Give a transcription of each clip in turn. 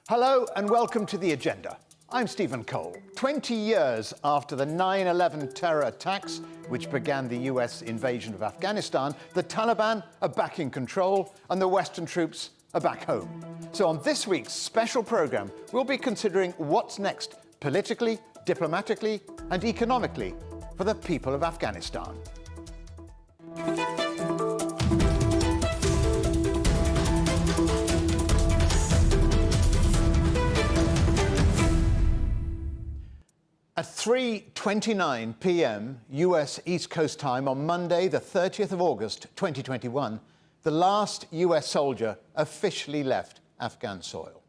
Hello and welcome to The Agenda. I'm Stephen Cole. 20 years after the 9/11 terror attacks, which began the US invasion of Afghanistan, the Taliban are back in control and the Western troops are back home. So on this week's special programme, we'll be considering what's next politically, diplomatically and economically for the people of Afghanistan. At 3:29 p.m. US East Coast time on Monday, the 30th of August, 2021, the last US soldier officially left Afghan soil.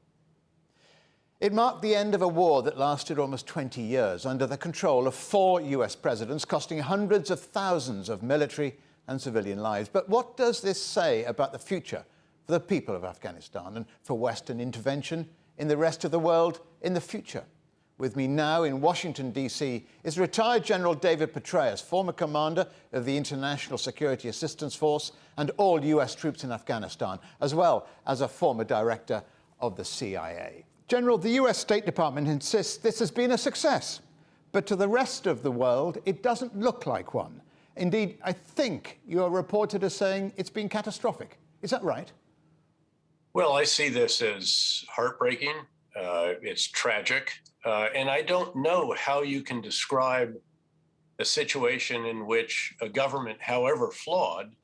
It marked the end of a war that lasted almost 20 years under the control of 4 US presidents, costing hundreds of thousands of military and civilian lives. But what does this say about the future for the people of Afghanistan and for Western intervention in the rest of the world in the future? With me now in Washington, D.C. is retired General David Petraeus, former commander of the International Security Assistance Force and all US troops in Afghanistan, as well as a former director of the CIA. General, the US State Department insists this has been a success, but to the rest of the world, it doesn't look like one. Indeed, I think you are reported as saying it's been catastrophic. Is that right? Well, I see this as heartbreaking. It's tragic. And I don't know how you can describe a situation in which a government, however flawed,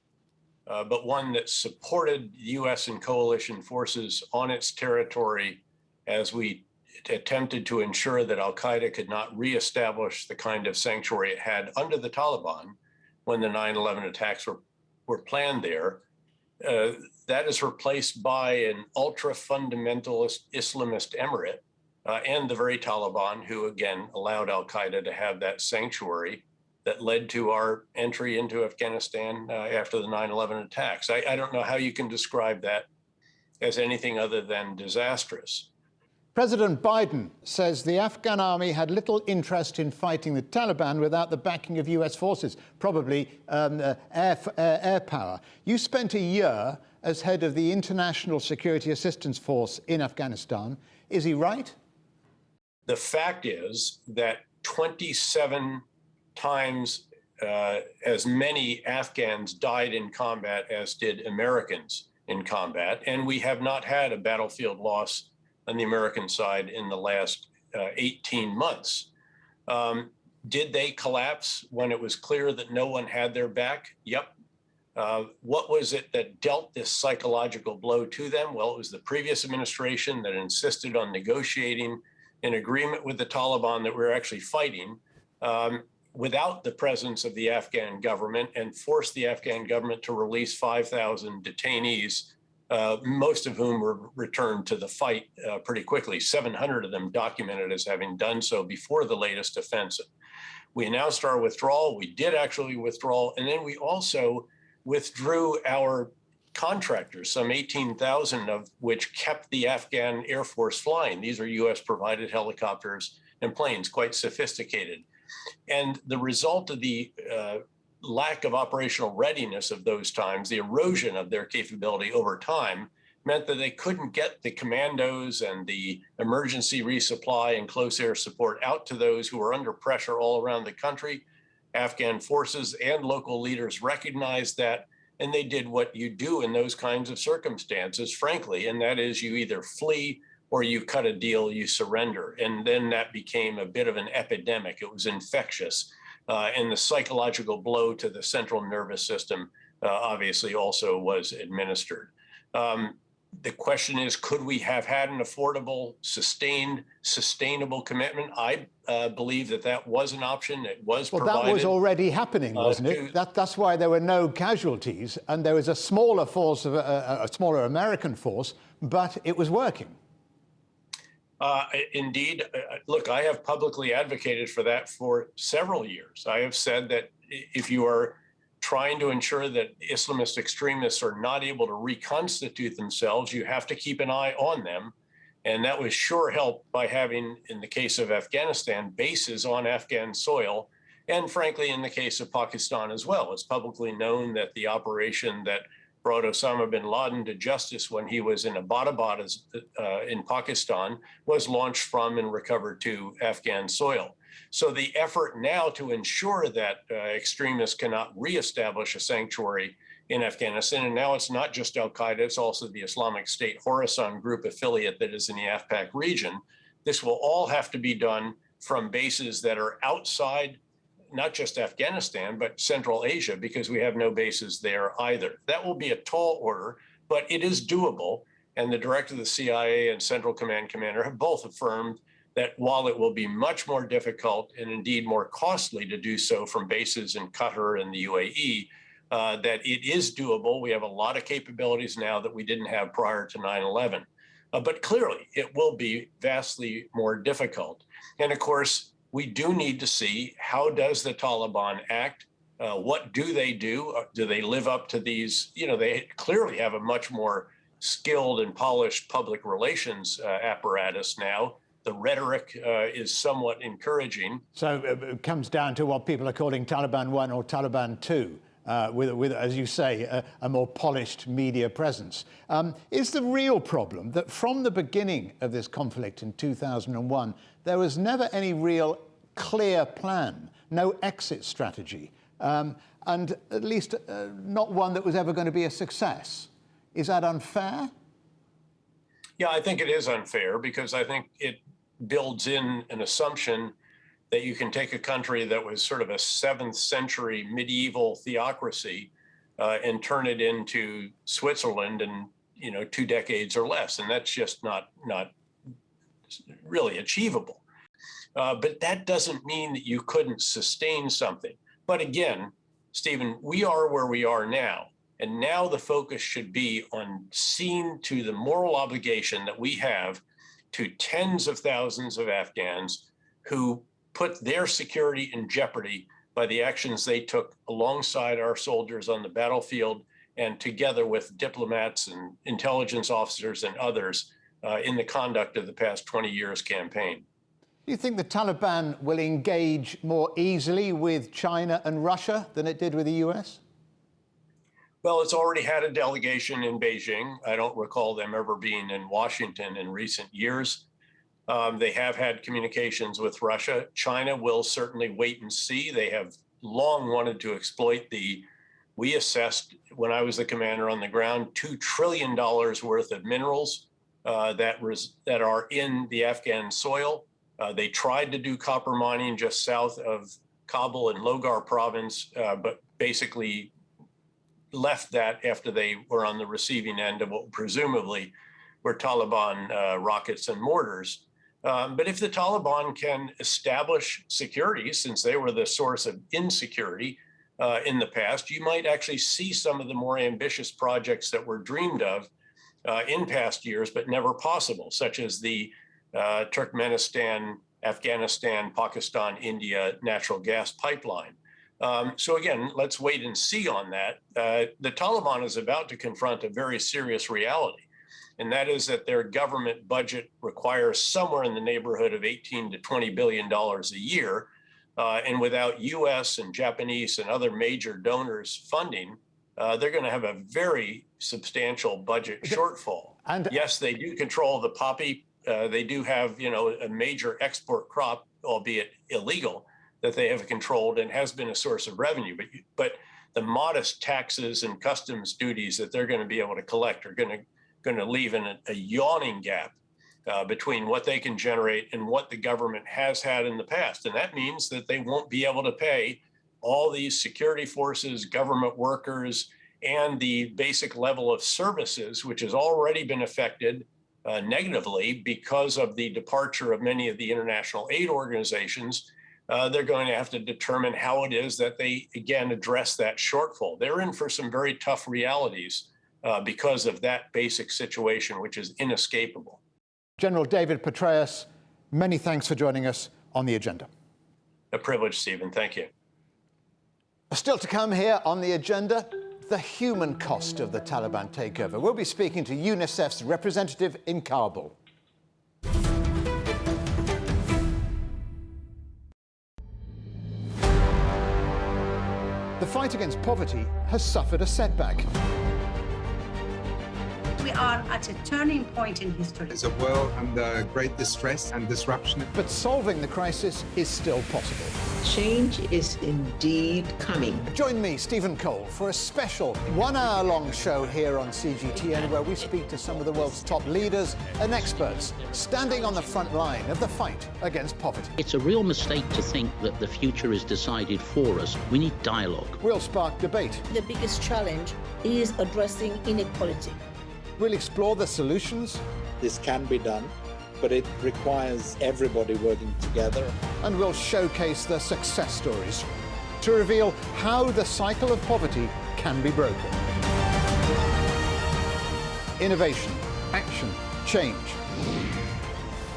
but one that supported U.S. and coalition forces on its territory as we attempted to ensure that al-Qaeda could not reestablish the kind of sanctuary it had under the Taliban when the 9/11 attacks were planned there. That is replaced by an ultra-fundamentalist Islamist emirate and the very Taliban who, again, allowed al-Qaeda to have that sanctuary that led to our entry into Afghanistan after the 9/11 attacks. I don't know how you can describe that as anything other than disastrous. President Biden says the Afghan army had little interest in fighting the Taliban without the backing of US forces, probably air power. You spent a year as head of the International Security Assistance Force in Afghanistan. Is he right? The fact is that 27 times as many Afghans died in combat as did Americans in combat, and we have not had a battlefield loss on the American side in the last 18 months. Did they collapse when it was clear that no one had their back? Yep. What was it that dealt this psychological blow to them? Well, it was the previous administration that insisted on negotiating an agreement with the Taliban that we're actually fighting without the presence of the Afghan government and forced the Afghan government to release 5,000 detainees, most of whom were returned to the fight pretty quickly. 700 of them documented as having done so before the latest offensive. We announced our withdrawal. We did actually withdraw. And then we also withdrew our contractors, some 18,000 of which kept the Afghan Air Force flying. These are US provided helicopters and planes, quite sophisticated. And the result of the lack of operational readiness of those times, the erosion of their capability over time, meant that they couldn't get the commandos and the emergency resupply and close air support out to those who were under pressure all around the country. Afghan forces and local leaders recognized that, and they did what you do in those kinds of circumstances, frankly, and that is you either flee or you cut a deal, you surrender. And then that became a bit of an epidemic. It was infectious. And the psychological blow to the central nervous system obviously also was administered. The question is, could we have had an affordable, sustainable commitment? I believe that was an that was provided. Well, that was already happening, wasn't it? That's why there were no casualties, and there was a smaller force, a smaller American force, but it was working. Indeed. Look, I have publicly advocated for that for several years. I have said that if you are trying to ensure that Islamist extremists are not able to reconstitute themselves, you have to keep an eye on them. And that was sure helped by having, in the case of Afghanistan, bases on Afghan soil. And frankly, in the case of Pakistan as well, it's publicly known that the operation that brought Osama bin Laden to justice when he was in Abbottabad in Pakistan, was launched from and recovered to Afghan soil. So the effort now to ensure that extremists cannot reestablish a sanctuary in Afghanistan, and now it's not just al-Qaeda, it's also the Islamic State Khorasan group affiliate that is in the AfPak region. This will all have to be done from bases that are outside not just Afghanistan, but Central Asia, because we have no bases there either. That will be a tall order, but it is doable. And the director of the CIA and Central Command commander have both affirmed that while it will be much more difficult and indeed more costly to do so from bases in Qatar and the UAE, that it is doable. We have a lot of capabilities now that we didn't have prior to 9/11. But clearly, it will be vastly more difficult. And of course, we do need to see, how does the Taliban act? What do they do? Do they live up to these? They clearly have a much more skilled and polished public relations apparatus now. The rhetoric is somewhat encouraging. So it comes down to what people are calling Taliban 1 or Taliban 2. With, as you say, a more polished media presence. Is the real problem that from the beginning of this conflict in 2001, there was never any real clear plan, no exit strategy, and at least not one that was ever going to be a success? Is that unfair? Yeah, I think it is unfair, because I think it builds in an assumption that you can take a country that was sort of a 7th century medieval theocracy and turn it into Switzerland in 2 decades or less, and that's just not really achievable. But that doesn't mean that you couldn't sustain something. But again, Stephen, we are where we are now, and now the focus should be on seeing to the moral obligation that we have to tens of thousands of Afghans who put their security in jeopardy by the actions they took alongside our soldiers on the battlefield, and together with diplomats and intelligence officers and others in the conduct of the past 20 years campaign. Do you think the Taliban will engage more easily with China and Russia than it did with the US? Well, it's already had a delegation in Beijing. I don't recall them ever being in Washington in recent years. They have had communications with Russia. China will certainly wait and see. They have long wanted to exploit we assessed, when I was the commander on the ground, $2 trillion worth of minerals that are in the Afghan soil. They tried to do copper mining just south of Kabul in Logar province, but basically left that after they were on the receiving end of what presumably were Taliban rockets and mortars. But if the Taliban can establish security, since they were the source of insecurity in the past, you might actually see some of the more ambitious projects that were dreamed of in past years, but never possible, such as the Turkmenistan, Afghanistan, Pakistan, India natural gas pipeline. So again, let's wait and see on that. The Taliban is about to confront a very serious reality, and that is that their government budget requires somewhere in the neighborhood of $18 to $20 billion a year. And without US and Japanese and other major donors funding, they're going to have a very substantial budget shortfall. And yes, they do control the poppy. They do have, a major export crop, albeit illegal, that they have controlled and has been a source of revenue. But the modest taxes and customs duties that they're going to be able to collect are going to leave in a yawning gap between what they can generate and what the government has had in the past. And that means that they won't be able to pay all these security forces, government workers, and the basic level of services, which has already been affected negatively because of the departure of many of the international aid organizations. They're going to have to determine how it is that they, again, address that shortfall. They're in for some very tough realities because of that basic situation, which is inescapable. General David Petraeus, many thanks for joining us on The Agenda. A privilege, Stephen. Thank you. Still to come here on The Agenda, the human cost of the Taliban takeover. We'll be speaking to UNICEF's representative in Kabul. The fight against poverty has suffered a setback. We are at a turning point in history. It's a world under great distress and disruption. But solving the crisis is still possible. Change is indeed coming. Join me, Stephen Cole, for a special one-hour-long show here on CGTN where we speak to some of the world's top leaders and experts standing on the front line of the fight against poverty. It's a real mistake to think that the future is decided for us. We need dialogue. We'll spark debate. The biggest challenge is addressing inequality. We'll explore the solutions. This can be done, but it requires everybody working together. And we'll showcase the success stories to reveal how the cycle of poverty can be broken. Innovation, action, change.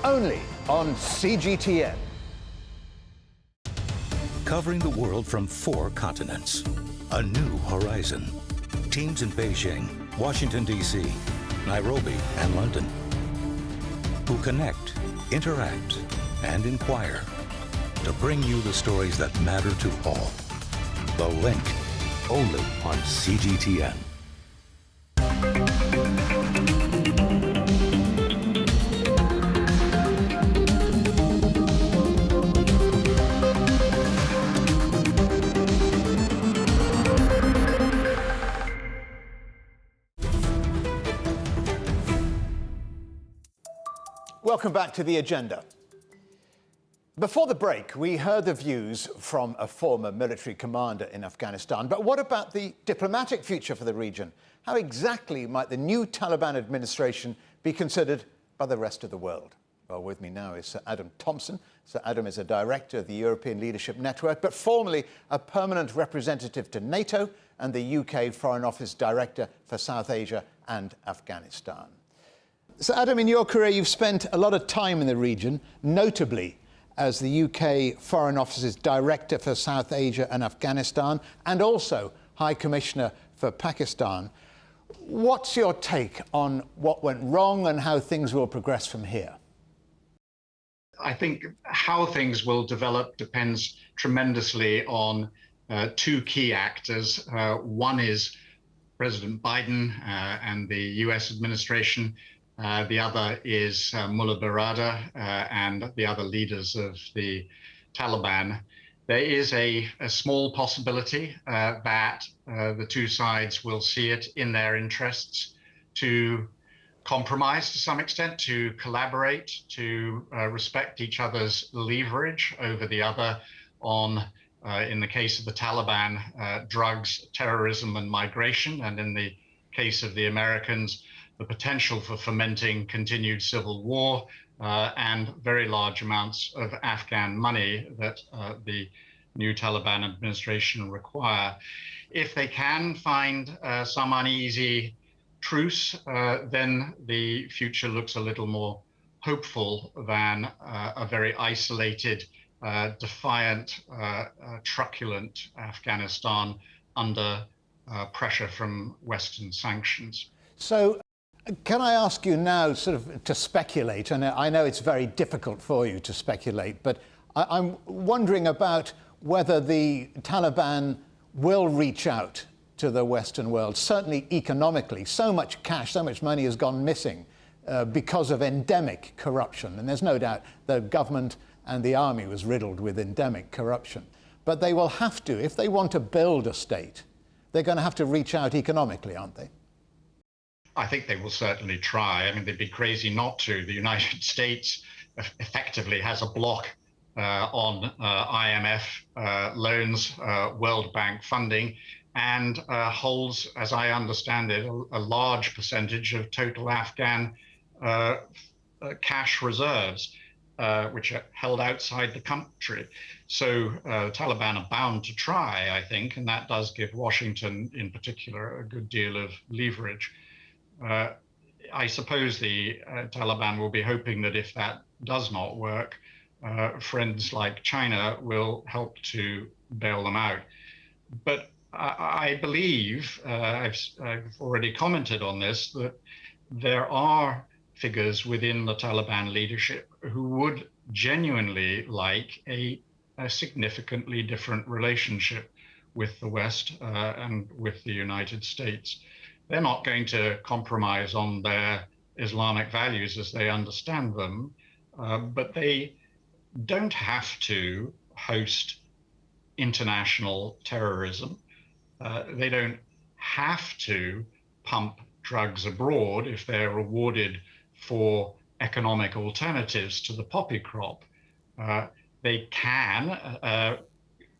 Only on CGTN. Covering the world from 4 continents. A new horizon. Teams in Beijing, Washington, D.C., Nairobi, and London, who connect, interact, and inquire to bring you the stories that matter to all. The Link, only on CGTN. Welcome back to The Agenda. Before the break, we heard the views from a former military commander in Afghanistan. But what about the diplomatic future for the region? How exactly might the new Taliban administration be considered by the rest of the world? Well, with me now is Sir Adam Thomson. Sir Adam is a director of the European Leadership Network, but formerly a permanent representative to NATO and the UK Foreign Office Director for South Asia and Afghanistan. So, Adam, in your career, you've spent a lot of time in the region, notably as the UK Foreign Office's Director for South Asia and Afghanistan, and also High Commissioner for Pakistan. What's your take on what went wrong and how things will progress from here? I think how things will develop depends tremendously on 2 key actors. One is President Biden and the US administration. The other is Mullah Barada and the other leaders of the Taliban. There is a small possibility that the 2 sides will see it in their interests to compromise to some extent, to collaborate, to respect each other's leverage over the other on, in the case of the Taliban, drugs, terrorism, and migration, and in the case of the Americans, the potential for fomenting continued civil war and very large amounts of Afghan money that the new Taliban administration require. If they can find some uneasy truce, then the future looks a little more hopeful than a very isolated, defiant, truculent Afghanistan under pressure from Western sanctions. So, can I ask you now sort of to speculate, and I know it's very difficult for you to speculate, but I'm wondering about whether the Taliban will reach out to the Western world, certainly economically. So much cash, so much money has gone missing because of endemic corruption. And there's no doubt the government and the army was riddled with endemic corruption. But they will have to, if they want to build a state, they're going to have to reach out economically, aren't they? I think they will certainly try. I mean, they'd be crazy not to. The United States effectively has a block on IMF loans, World Bank funding, and holds, as I understand it, a large percentage of total Afghan cash reserves, which are held outside the country. So Taliban are bound to try, I think, and that does give Washington in particular a good deal of leverage. I suppose the Taliban will be hoping that if that does not work, friends like China will help to bail them out. But I believe, I've already commented on this, that there are figures within the Taliban leadership who would genuinely like a significantly different relationship with the West and with the United States. they're not going to compromise on their Islamic values as they understand them, but they don't have to host international terrorism. They don't have to pump drugs abroad if they're rewarded for economic alternatives to the poppy crop. They can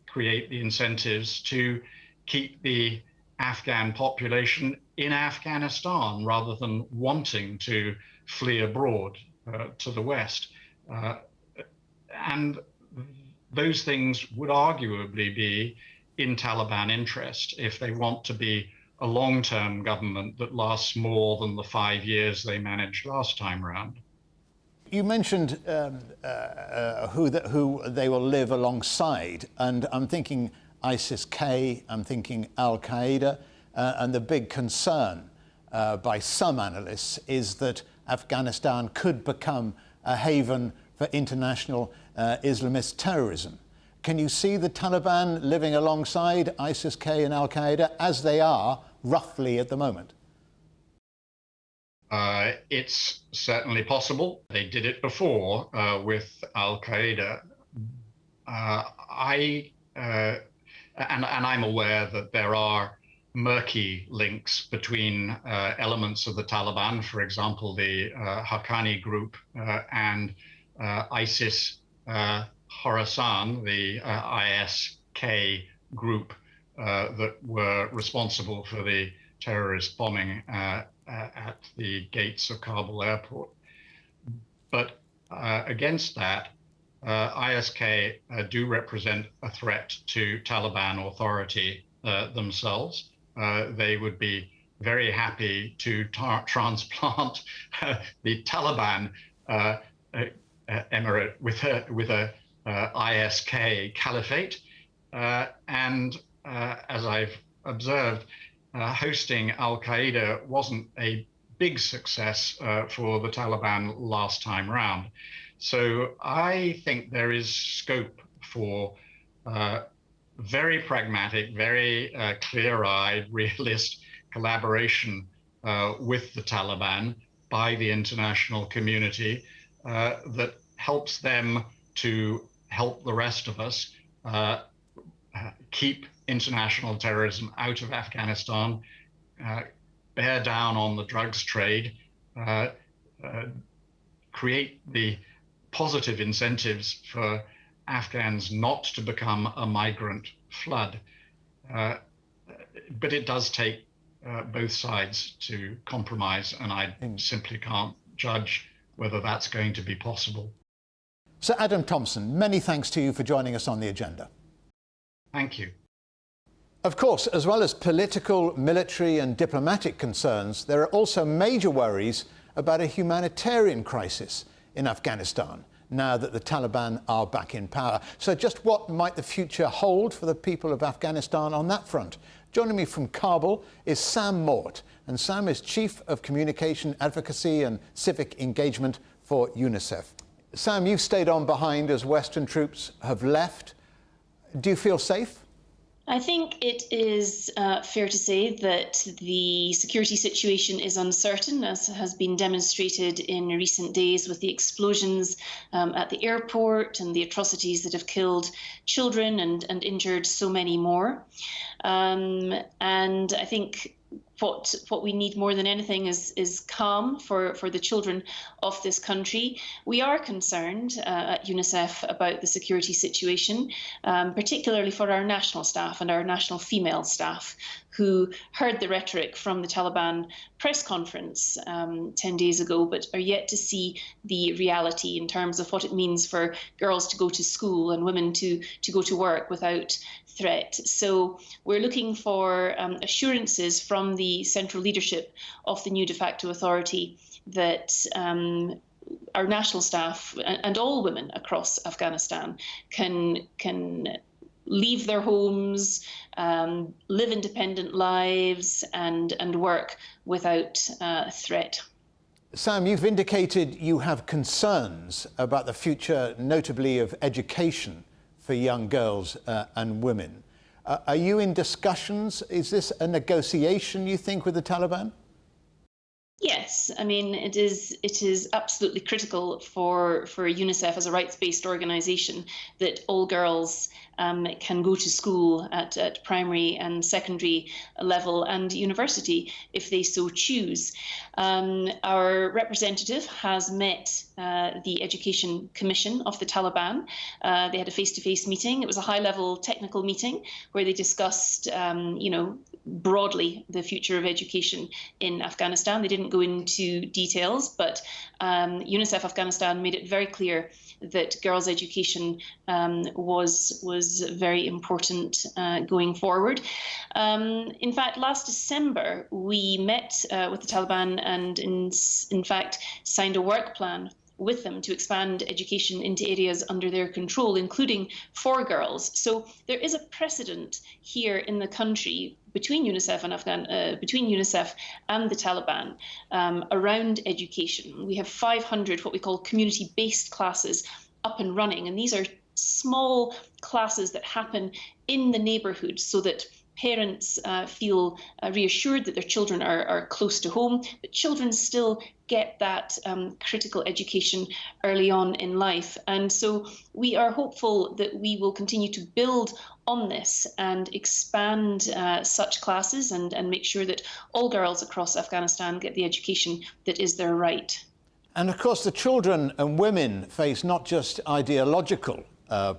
create the incentives to keep the Afghan population in Afghanistan rather than wanting to flee abroad to the West. And those things would arguably be in Taliban interest if they want to be a long-term government that lasts more than the 5 years they managed last time round. You mentioned who they will live alongside, and I'm thinking ISIS-K, I'm thinking Al-Qaeda, and the big concern by some analysts is that Afghanistan could become a haven for international Islamist terrorism. Can you see the Taliban living alongside ISIS-K and Al-Qaeda as they are roughly at the moment? It's certainly possible. They did it before with Al-Qaeda. And I'm aware that there are murky links between elements of the Taliban, for example, the Haqqani group, and ISIS Khorasan, the ISK group that were responsible for the terrorist bombing at the gates of Kabul airport. But against that, ISK do represent a threat to Taliban authority themselves. They would be very happy to transplant the Taliban emirate with a ISK caliphate. And as I've observed, hosting Al-Qaeda wasn't a big success for the Taliban last time round. So I think there is scope for very pragmatic, very clear-eyed, realist collaboration with the Taliban by the international community that helps them to help the rest of us keep international terrorism out of Afghanistan, bear down on the drugs trade, create the positive incentives for Afghans not to become a migrant flood. But it does take both sides to compromise, and I simply can't judge whether that's going to be possible. Sir Adam Thomson, many thanks to you for joining us on The Agenda. Thank you. Of course, as well as political, military and diplomatic concerns, there are also major worries about a humanitarian crisis in Afghanistan now that the Taliban are back in power. So just what might the future hold for the people of Afghanistan on that front? Joining me from Kabul is Sam Mort, and Sam is Chief of Communication, Advocacy and Civic Engagement for UNICEF. Sam, you've stayed on behind as Western troops have left. Do you feel safe? I think it is fair to say that the security situation is uncertain, as has been demonstrated in recent days with the explosions at the airport and the atrocities that have killed children and injured so many more. And I think what we need more than anything is calm for the children of this country. We are concerned at UNICEF about the security situation, particularly for our national staff and our national female staff, who heard the rhetoric from the Taliban press conference 10 days ago, but are yet to see the reality in terms of what it means for girls to go to school and women to go to work without threat. So we're looking for assurances from the central leadership of the new de facto authority that our national staff and all women across Afghanistan can leave their homes, live independent lives and work without threat. Sam, you've indicated you have concerns about the future, notably of education for young girls and women. Are you in discussions? Is this a negotiation, you think, with the Taliban? Yes, I mean, it is absolutely critical for UNICEF as a rights-based organisation that all girls can go to school at primary and secondary level and university if they so choose. Our representative has met the Education Commission of the Taliban. They had a face-to-face meeting. It was a high-level technical meeting where they discussed, broadly the future of education in Afghanistan. They didn't go into details, but UNICEF Afghanistan made it very clear that girls' education was very important going forward. In fact, last December, we met with the Taliban and in fact signed a work plan with them to expand education into areas under their control, including for girls. So there is a precedent here in the country between UNICEF and between UNICEF and the Taliban around education. We have 500 what we call community-based classes up and running, and these are small classes that happen in the neighborhood so that parents feel reassured that their children are close to home, but children still get that critical education early on in life. And so we are hopeful that we will continue to build on this and expand such classes and make sure that all girls across Afghanistan get the education that is their right. And of course, the children and women face not just ideological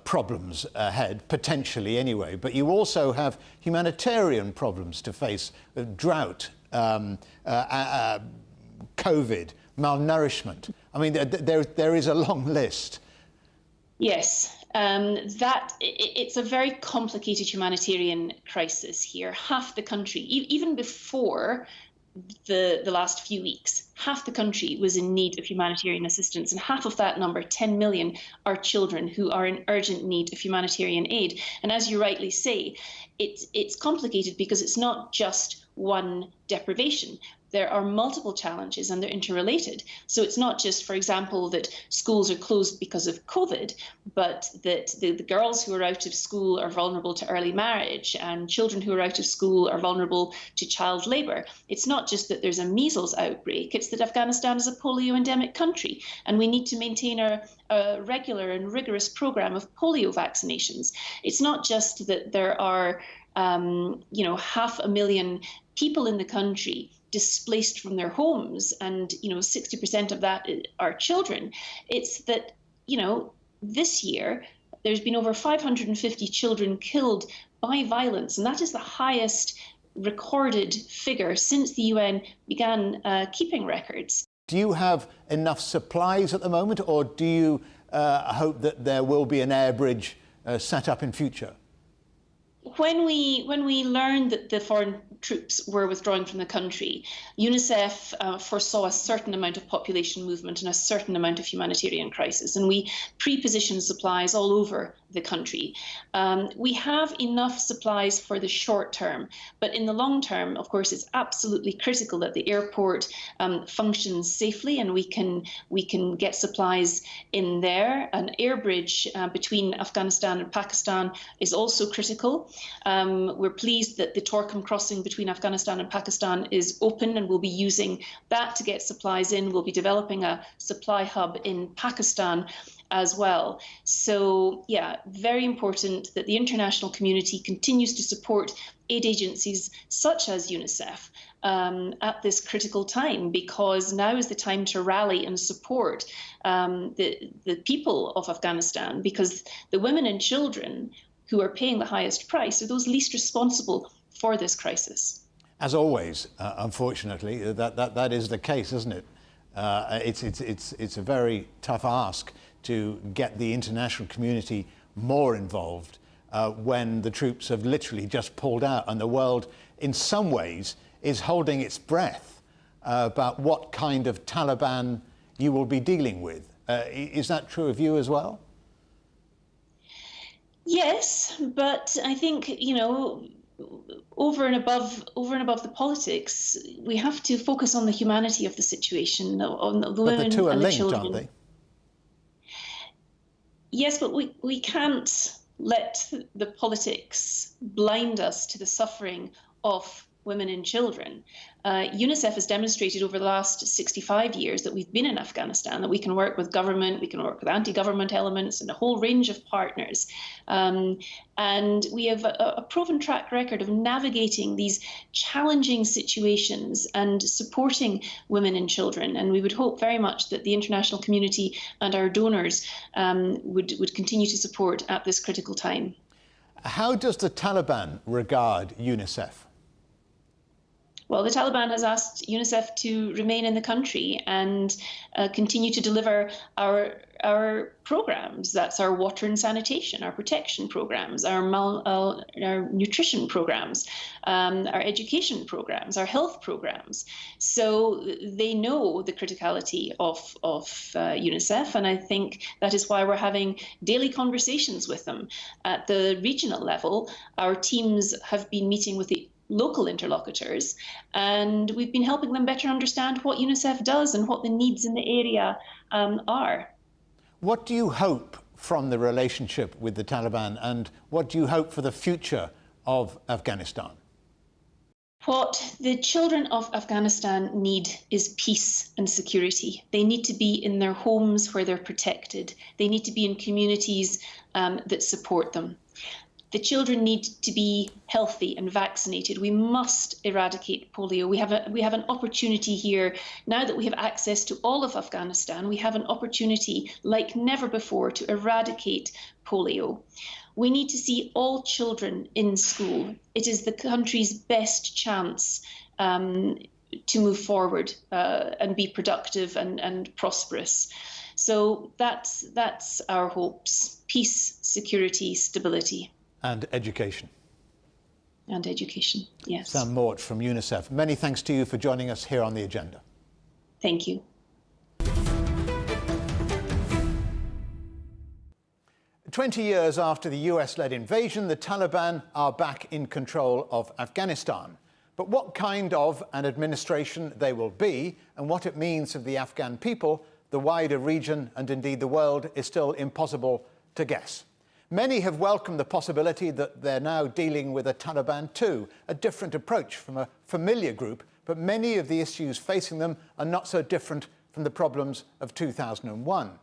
problems ahead, potentially anyway, but you also have humanitarian problems to face, drought, COVID, malnourishment. I mean, there is a long list. Yes, it's a very complicated humanitarian crisis here. Half the country, even before the last few weeks, half the country was in need of humanitarian assistance, and half of that number, 10 million, are children who are in urgent need of humanitarian aid. And as you rightly say, it's complicated because it's not just one deprivation. There are multiple challenges and they're interrelated. So it's not just, for example, that schools are closed because of COVID, but that the girls who are out of school are vulnerable to early marriage, and children who are out of school are vulnerable to child labour. It's not just that there's a measles outbreak, it's that Afghanistan is a polio endemic country, and we need to maintain a regular and rigorous programme of polio vaccinations. It's not just that there are 500,000 people in the country displaced from their homes, and 60% of that are children. It's that this year there's been over 550 children killed by violence, and that is the highest recorded figure since the UN began keeping records. Do you have enough supplies at the moment, or do you hope that there will be an air bridge set up in future? When we learned that the foreign troops were withdrawing from the country, UNICEF foresaw a certain amount of population movement and a certain amount of humanitarian crisis, and we pre-positioned supplies all over the country. We have enough supplies for the short term, but in the long term, of course, it's absolutely critical that the airport functions safely and we can get supplies in there. An air bridge between Afghanistan and Pakistan is also critical. We're pleased that the Torkham crossing between Afghanistan and Pakistan is open, and we'll be using that to get supplies in. We'll be developing a supply hub in Pakistan as well. So yeah, very important that the international community continues to support aid agencies such as UNICEF at this critical time, because now is the time to rally and support the people of Afghanistan, because the women and children who are paying the highest price are those least responsible for this crisis. As always, unfortunately, that is the case, isn't it? It's a very tough ask to get the international community more involved when the troops have literally just pulled out, and the world, in some ways, is holding its breath about what kind of Taliban you will be dealing with. Is that true of you as well? Yes, but I think, over and above the politics, we have to focus on the humanity of the situation, on the women and the children. Aren't they? Yes, but we can't let the politics blind us to the suffering of women and children. UNICEF has demonstrated over the last 65 years that we've been in Afghanistan, that we can work with government, we can work with anti-government elements and a whole range of partners. And we have a proven track record of navigating these challenging situations and supporting women and children. And we would hope very much that the international community and our donors would continue to support at this critical time. How does the Taliban regard UNICEF? Well, the Taliban has asked UNICEF to remain in the country and continue to deliver our programs. That's our water and sanitation, our protection programs, our nutrition programs, our education programs, our health programs. So they know the criticality of UNICEF, and I think that is why we're having daily conversations with them. At the regional level, our teams have been meeting with the local interlocutors, and we've been helping them better understand what UNICEF does and what the needs in the area are. What do you hope from the relationship with the Taliban, and what do you hope for the future of Afghanistan? What the children of Afghanistan need is peace and security. They need to be in their homes where they're protected. They need to be in communities that support them. The children need to be healthy and vaccinated. We must eradicate polio. We have an opportunity here. Now that we have access to all of Afghanistan, we have an opportunity like never before to eradicate polio. We need to see all children in school. It is the country's best chance to move forward and be productive and prosperous. So that's our hopes: peace, security, stability. And education. And education, yes. Sam Mort from UNICEF. Many thanks to you for joining us here on The Agenda. Thank you. 20 years after the US-led invasion, the Taliban are back in control of Afghanistan. But what kind of an administration they will be and what it means for the Afghan people, the wider region and indeed the world is still impossible to guess. Many have welcomed the possibility that they're now dealing with a Taliban too, a different approach from a familiar group, but many of the issues facing them are not so different from the problems of 2001.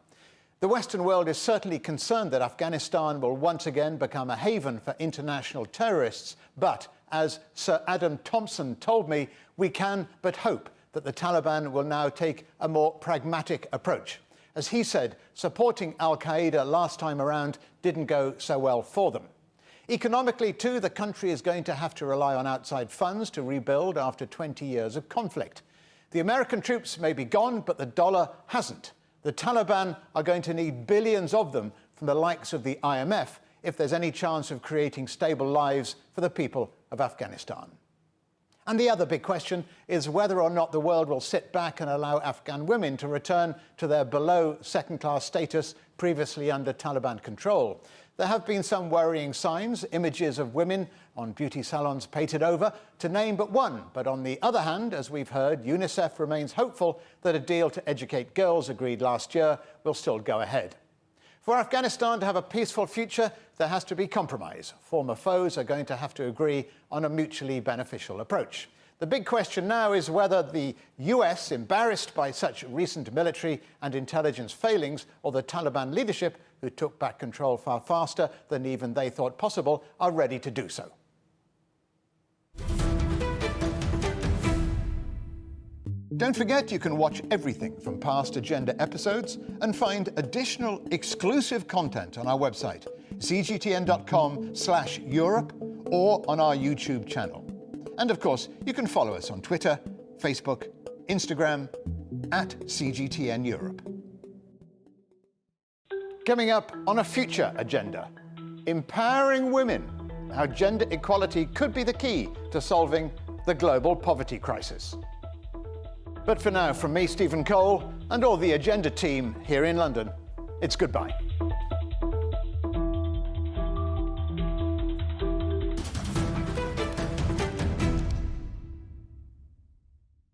The Western world is certainly concerned that Afghanistan will once again become a haven for international terrorists, but as Sir Adam Thomson told me, we can but hope that the Taliban will now take a more pragmatic approach. As he said, supporting al-Qaeda last time around didn't go so well for them. Economically, too, the country is going to have to rely on outside funds to rebuild after 20 years of conflict. The American troops may be gone, but the dollar hasn't. The Taliban are going to need billions of them from the likes of the IMF if there's any chance of creating stable lives for the people of Afghanistan. And the other big question is whether or not the world will sit back and allow Afghan women to return to their below second-class status previously under Taliban control. There have been some worrying signs, images of women on beauty salons painted over, to name but one. But on the other hand, as we've heard, UNICEF remains hopeful that a deal to educate girls agreed last year will still go ahead. For Afghanistan to have a peaceful future, there has to be compromise. Former foes are going to have to agree on a mutually beneficial approach. The big question now is whether the US, embarrassed by such recent military and intelligence failings, or the Taliban leadership, who took back control far faster than even they thought possible, are ready to do so. Don't forget you can watch everything from past Agenda episodes and find additional exclusive content on our website, cgtn.com/Europe, or on our YouTube channel. And of course, you can follow us on Twitter, Facebook, Instagram, @CGTN Europe. Coming up on a future Agenda, empowering women, how gender equality could be the key to solving the global poverty crisis. But for now, from me, Stephen Cole, and all the Agenda team here in London, it's goodbye.